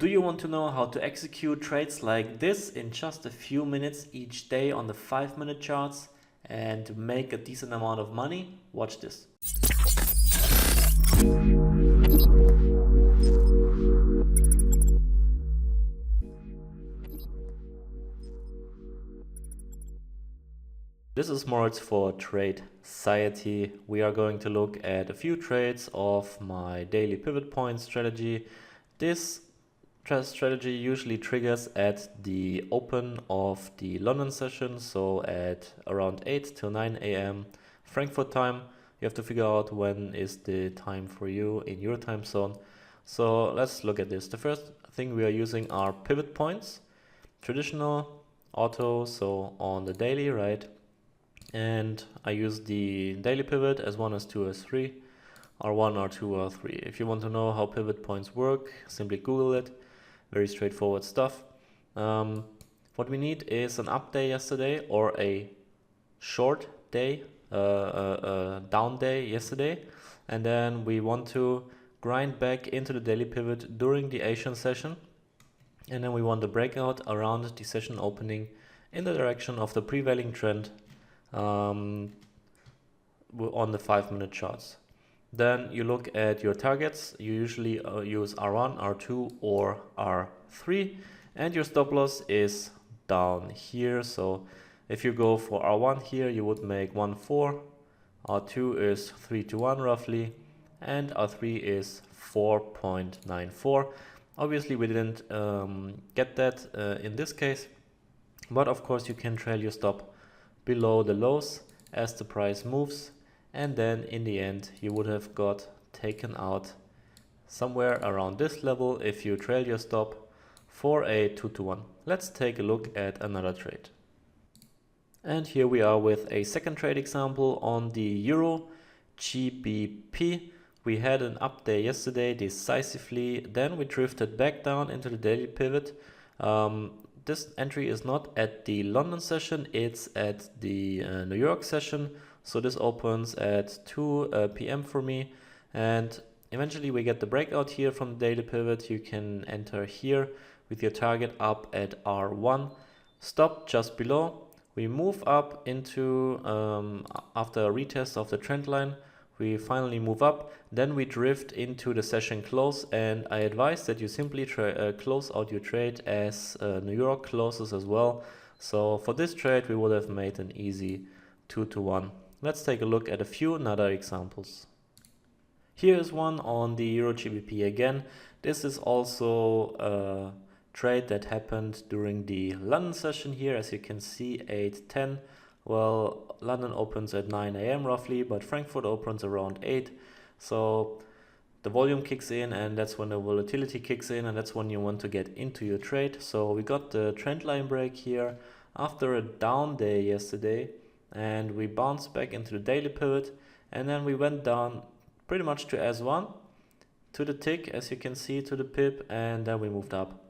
Do you want to know how to execute trades like this in just a few minutes each day on the 5-minute charts and make a decent amount of money? Watch this. This is Moritz for Tradeciety. We are going to look at a few trades of my daily pivot point strategy. This strategy usually triggers at the open of the London session, so at around 8 to 9 a.m. Frankfurt time. You have to figure out when is the time for you in your time zone. So let's look at this. The first thing we are using are pivot points, traditional, auto, so on the daily, right? And I use the daily pivot as 1, as 2, as 3, or 1 or 2 or 3. If you want to know how pivot points work, simply Google it. Very straightforward stuff. What we need is an up day yesterday or a short day, down day yesterday. And then we want to grind back into the daily pivot during the Asian session. And then we want the breakout around the session opening in the direction of the prevailing trend on the 5-minute charts. Then you look at your targets. You usually use R1, R2 or R3, and your stop loss is down here. So if you go for R1 here, you would make 1.4, R2 is 3 to 1 roughly, and R3 is 4.94. Obviously we didn't get that in this case, but of course you can trail your stop below the lows as the price moves, and then in the end you would have got taken out somewhere around this level if you trail your stop for a 2 to 1. Let's take a look at another trade. And here we are with a second trade example on the EURGBP. We had an up day yesterday decisively, then we drifted back down into the daily pivot. This entry is not at the London session, it's at the New York session. So this opens at 2 p.m. for me, and eventually we get the breakout here from the daily pivot. You can enter here with your target up at R1, stop just below. We move up into, after a retest of the trend line, we finally move up, then we drift into the session close, and I advise that you simply close out your trade as New York closes as well. So for this trade we would have made an easy 2 to 1. Let's take a look at a few other examples. Here is one on the EURGBP again. This is also a trade that happened during the London session here. As you can see, 8:10. Well, London opens at 9 a.m. roughly, but Frankfurt opens around 8. So the volume kicks in, and that's when the volatility kicks in, and that's when you want to get into your trade. So we got the trend line break here after a down day yesterday, and we bounced back into the daily pivot, and then we went down pretty much to S1, to the tick, as you can see, to the pip, and then we moved up.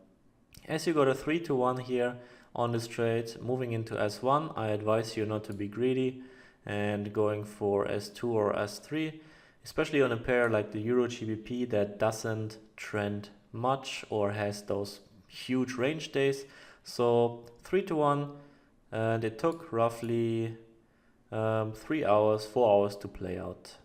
As you got a 3 to 1 here on this trade, moving into S1, I advise you not to be greedy and going for S2 or S3, especially on a pair like the EURGBP that doesn't trend much or has those huge range days. So 3 to 1, and it took roughly 3 hours, 4 hours to play out.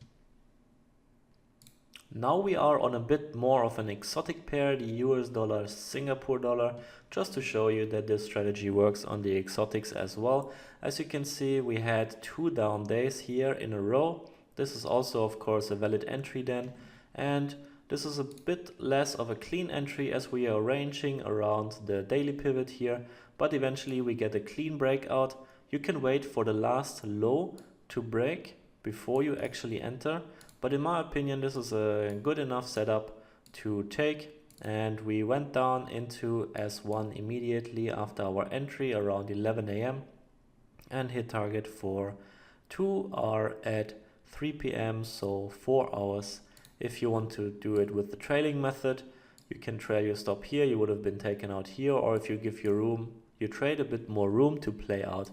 Now we are on a bit more of an exotic pair, the US dollar, Singapore dollar, just to show you that this strategy works on the exotics as well. As you can see, we had 2 down days here in a row. This is also of course a valid entry then, and this is a bit less of a clean entry as we are ranging around the daily pivot here, but eventually we get a clean breakout. You can wait for the last low to break before you actually enter, but in my opinion this is a good enough setup to take, and we went down into S1 immediately after our entry around 11 a.m. and hit target for 2 are at 3 p.m. so 4 hours. If you want to do it with the trailing method, you can trail your stop here, you would have been taken out here, or if you give your trade a bit more room to play out,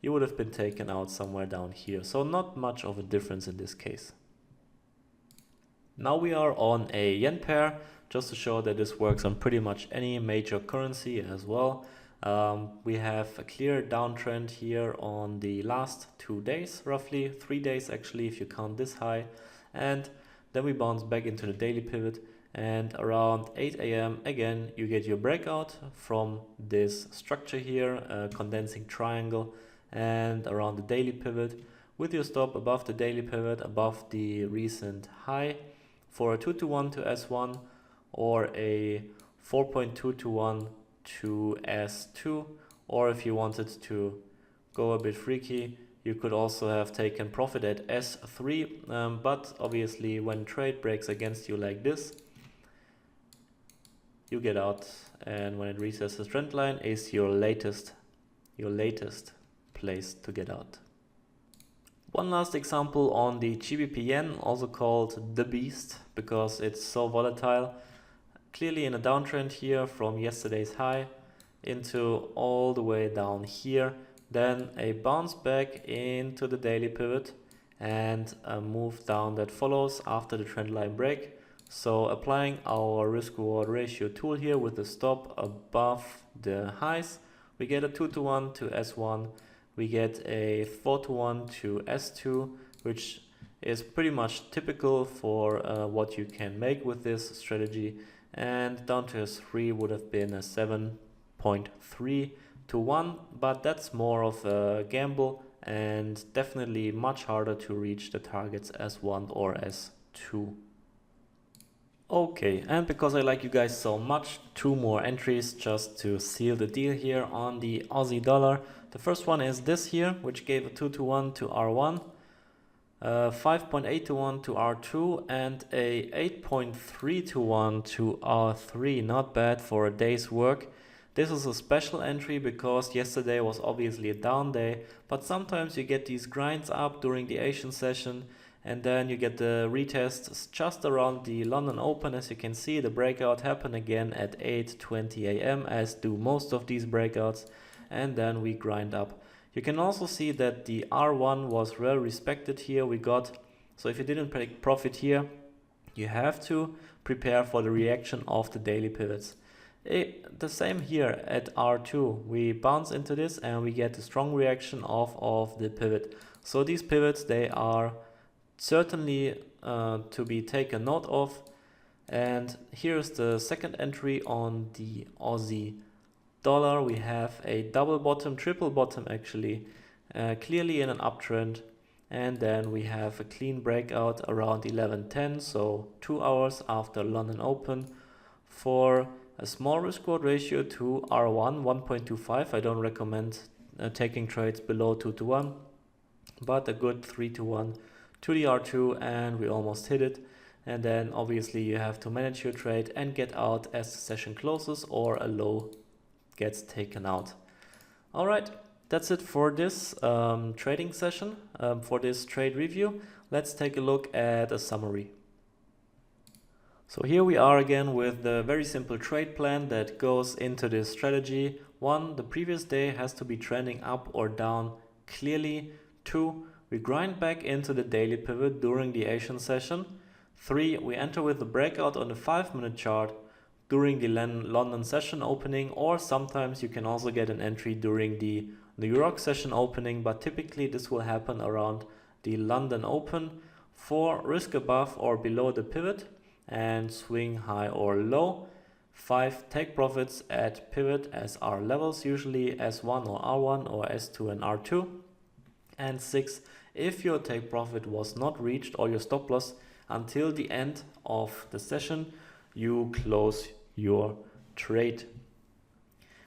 you would have been taken out somewhere down here. So not much of a difference in this case. Now we are on a yen pair, just to show that this works on pretty much any major currency as well. We have a clear downtrend here on the last 2 days, roughly 3 days actually if you count this high, and then we bounce back into the daily pivot, and around 8 AM again you get your breakout from this structure here, condensing triangle, and around the daily pivot with your stop above the daily pivot, above the recent high for a 2-to-1 to S1 or a 4.2 to 1 to S2, or if you wanted to go a bit freaky, you could also have taken profit at S3, but obviously when trade breaks against you like this, you get out, and when it resets the trend line is your latest place to get out. One last example on the GBP yen, also called the beast because it's so volatile. Clearly in a downtrend here from yesterday's high into all the way down here, then a bounce back into the daily pivot and a move down that follows after the trend line break. So applying our risk reward ratio tool here with the stop above the highs, we get a 2-to-1 to S1, we get a 4-to-1 to S2, which is pretty much typical for what you can make with this strategy, and down to S3 would have been a 7.3 to 1, but that's more of a gamble and definitely much harder to reach the targets S1 or S2. Okay, and because I like you guys so much, 2 more entries just to seal the deal here on the Aussie dollar. The first one is this here, which gave a 2-to-1 to R1, 5.8 to 1 to R2, and a 8.3 to 1 to R3. Not bad for a day's work. This is a special entry because yesterday was obviously a down day, but sometimes you get these grinds up during the Asian session, and then you get the retests just around the London Open. As you can see, the breakout happened again at 8:20 AM, as do most of these breakouts, and then we grind up. You can also see that the R1 was well respected here. So if you didn't take profit here, you have to prepare for the reaction of the daily pivots. The same here at R2. We bounce into this and we get a strong reaction of the pivot. So these pivots, they are certainly to be taken note of. And here's the second entry on the Aussie dollar. We have a double bottom, triple bottom actually, clearly in an uptrend, and then we have a clean breakout around 11:10, so 2 hours after London Open, for a small risk reward ratio to R1, 1.25. I don't recommend taking trades below 2-to-1, but a good 3-to-1 to the R2, and we almost hit it. And then obviously you have to manage your trade and get out as the session closes or a low gets taken out. All right, that's it for this trading session, for this trade review. Let's take a look at a summary. So here we are again with the very simple trade plan that goes into this strategy. 1, the previous day has to be trending up or down clearly. 2, we grind back into the daily pivot during the Asian session. 3, we enter with the breakout on the 5-minute chart during the London session opening, or sometimes you can also get an entry during the New York session opening, but typically this will happen around the London Open. 4, risk above or below the pivot and swing high or low. 5, take profits at pivot as R levels, usually S1 or R1 or S2 and R2. And 6, if your take profit was not reached or your stop loss until the end of the session, you close your trade.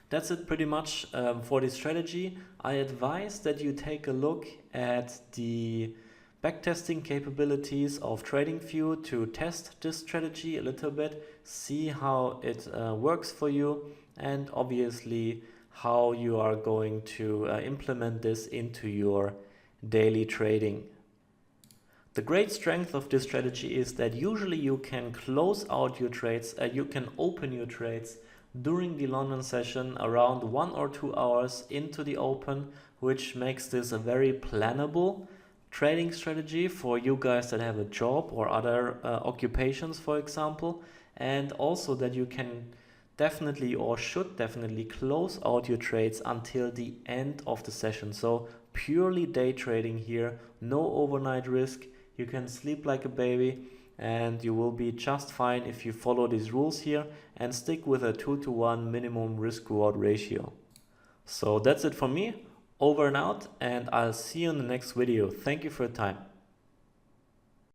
That's it pretty much for this strategy. I advise that you take a look at the backtesting capabilities of TradingView to test this strategy a little bit, see how it works for you, and obviously how you are going to implement this into your daily trading. The great strength of this strategy is that usually you can close out your trades, you can open your trades during the London session around 1 or 2 hours into the open, which makes this a very plannable trading strategy for you guys that have a job or other occupations, for example, and also that you can definitely or should definitely close out your trades until the end of the session. So purely day trading here, no overnight risk. You can sleep like a baby and you will be just fine if you follow these rules here and stick with a 2-to-1 minimum risk reward ratio. So that's it for me. Over and out, and I'll see you in the next video. Thank you for your time.